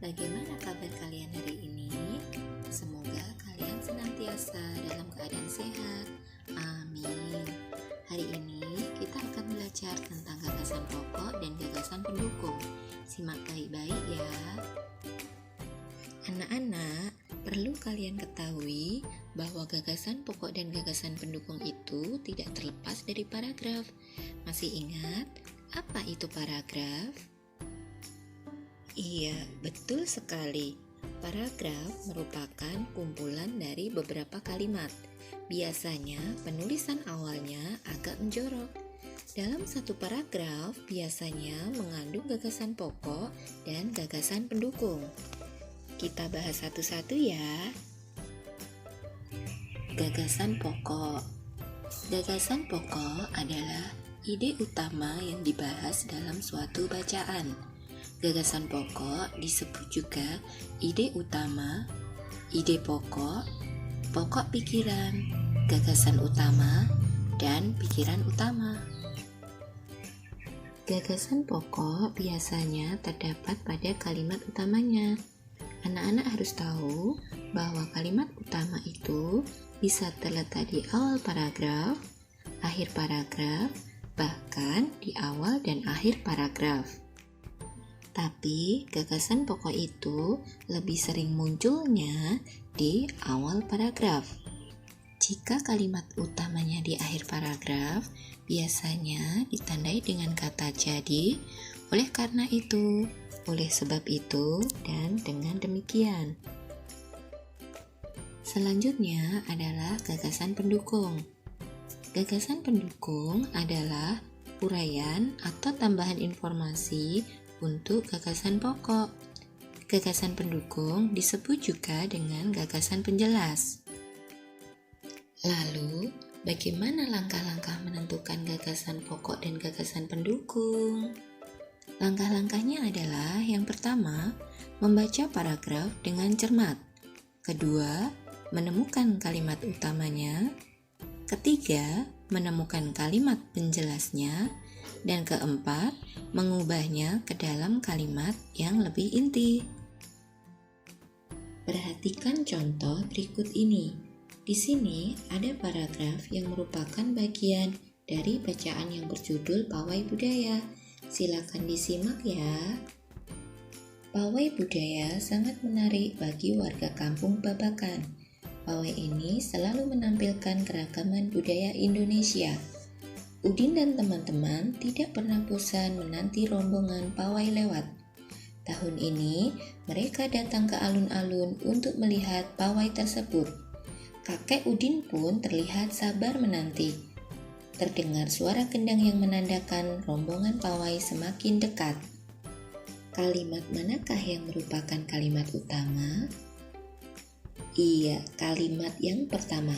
Bagaimana kabar kalian hari ini? Semoga kalian senantiasa dalam keadaan sehat. Amin. Hari ini kita akan belajar tentang gagasan pokok dan gagasan pendukung. Simak baik-baik ya. Anak-anak, perlu kalian ketahui bahwa gagasan pokok dan gagasan pendukung itu tidak terlepas dari paragraf. Masih ingat apa itu paragraf? Iya, betul sekali. Paragraf merupakan kumpulan dari beberapa kalimat. Biasanya penulisan awalnya agak menjorok. Dalam satu paragraf biasanya mengandung gagasan pokok dan gagasan pendukung. Kita bahas satu-satu ya. Gagasan pokok. Gagasan pokok adalah ide utama yang dibahas dalam suatu bacaan. Gagasan pokok disebut juga ide utama, ide pokok, pokok pikiran, gagasan utama, dan pikiran utama. Gagasan pokok biasanya terdapat pada kalimat utamanya. Anak-anak harus tahu bahwa kalimat utama itu bisa terletak di awal paragraf, akhir paragraf, bahkan di awal dan akhir paragraf. Tapi gagasan pokok itu lebih sering munculnya di awal paragraf. Jika kalimat utamanya di akhir paragraf, biasanya ditandai dengan kata jadi, oleh karena itu, oleh sebab itu, dan dengan demikian. Selanjutnya adalah gagasan pendukung. Gagasan pendukung adalah uraian atau tambahan informasi untuk gagasan pokok. Gagasan pendukung disebut juga dengan gagasan penjelas. Lalu, bagaimana langkah-langkah menentukan gagasan pokok dan gagasan pendukung? Langkah-langkahnya adalah yang pertama, membaca paragraf dengan cermat. Kedua, menemukan kalimat utamanya. Ketiga, menemukan kalimat penjelasnya. Dan keempat, mengubahnya ke dalam kalimat yang lebih inti. Perhatikan contoh berikut ini. Di sini ada paragraf yang merupakan bagian dari bacaan yang berjudul Pawai Budaya. Silakan disimak ya. Pawai budaya sangat menarik bagi warga kampung Babakan. Pawai ini selalu menampilkan keragaman budaya Indonesia. Udin dan teman-teman tidak pernah bosan menanti rombongan pawai lewat. Tahun ini, mereka datang ke alun-alun untuk melihat pawai tersebut. Kakek Udin pun terlihat sabar menanti. Terdengar suara gendang yang menandakan rombongan pawai semakin dekat. Kalimat manakah yang merupakan kalimat utama? Iya, kalimat yang pertama.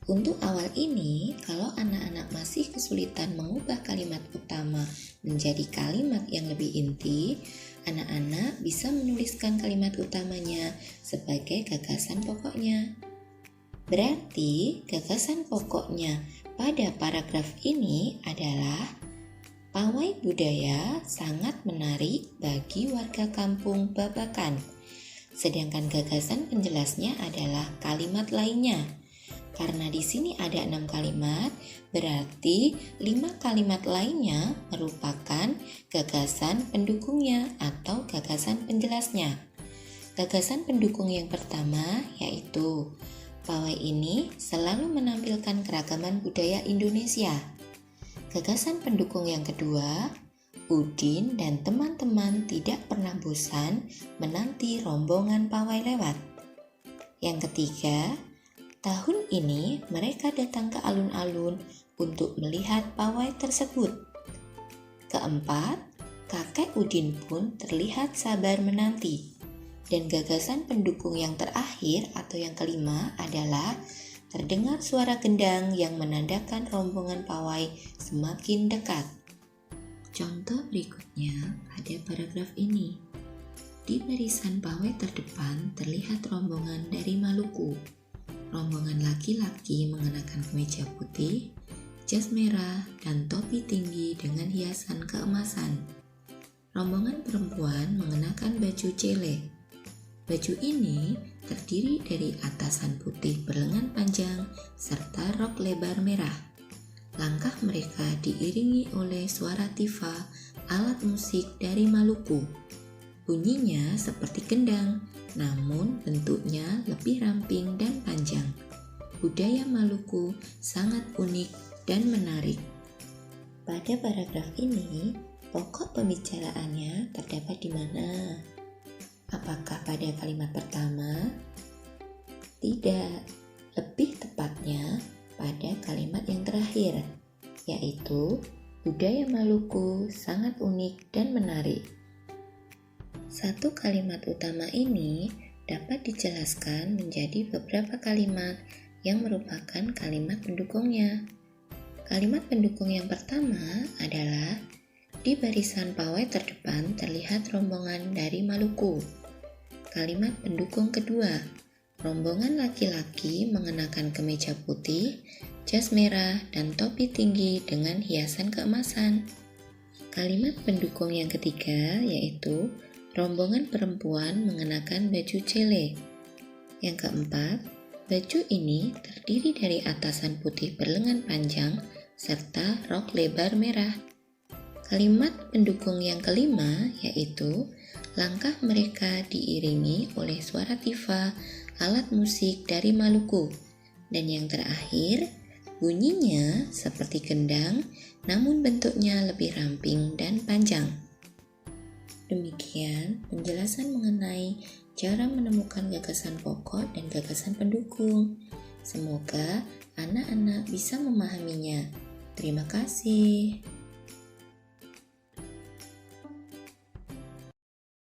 Untuk awal ini, kalau anak-anak masih kesulitan mengubah kalimat utama menjadi kalimat yang lebih inti, anak-anak bisa menuliskan kalimat utamanya sebagai gagasan pokoknya. Berarti, gagasan pokoknya pada paragraf ini adalah pawai budaya sangat menarik bagi warga kampung Babakan. Sedangkan gagasan penjelasnya adalah kalimat lainnya. Karena di sini ada 6 kalimat, berarti 5 kalimat lainnya merupakan gagasan pendukungnya atau gagasan penjelasnya. Gagasan pendukung yang pertama yaitu, pawai ini selalu menampilkan keragaman budaya Indonesia. Gagasan pendukung yang kedua, Udin dan teman-teman tidak pernah bosan menanti rombongan pawai lewat. Yang ketiga, tahun ini mereka datang ke alun-alun untuk melihat pawai tersebut. Keempat, kakek Udin pun terlihat sabar menanti. Dan gagasan pendukung yang terakhir atau yang kelima adalah terdengar suara gendang yang menandakan rombongan pawai semakin dekat. Contoh berikutnya pada paragraf ini. Di barisan pawai terdepan terlihat rombongan dari Maluku. Rombongan laki-laki mengenakan kemeja putih, jas merah, dan topi tinggi dengan hiasan keemasan. rombongan perempuan mengenakan baju cele. Baju ini terdiri dari atasan putih berlengan panjang serta rok lebar merah. Langkah mereka diiringi oleh suara tifa, alat musik dari Maluku. Bunyinya seperti kendang, namun bentuknya lebih ramping dan panjang. Budaya Maluku sangat unik dan menarik. Pada paragraf ini, pokok pembicaraannya terdapat di mana? Apakah pada kalimat pertama? Tidak, lebih tepatnya pada kalimat yang terakhir, yaitu budaya Maluku sangat unik dan menarik. Satu kalimat utama ini dapat dijelaskan menjadi beberapa kalimat yang merupakan kalimat pendukungnya. Kalimat pendukung yang pertama adalah di barisan pawai terdepan terlihat rombongan dari Maluku. Kalimat pendukung kedua, rombongan laki-laki mengenakan kemeja putih, jas merah, dan topi tinggi dengan hiasan keemasan. Kalimat pendukung yang ketiga yaitu rombongan perempuan mengenakan baju cele. Yang keempat, baju ini terdiri dari atasan putih berlengan panjang serta rok lebar merah. Kalimat pendukung yang kelima yaitu langkah mereka diiringi oleh suara tifa, alat musik dari Maluku. Dan yang terakhir, bunyinya seperti kendang, namun bentuknya lebih ramping dan panjang. Demikian penjelasan mengenai cara menemukan gagasan pokok dan gagasan pendukung. Semoga anak-anak bisa memahaminya. Terima kasih.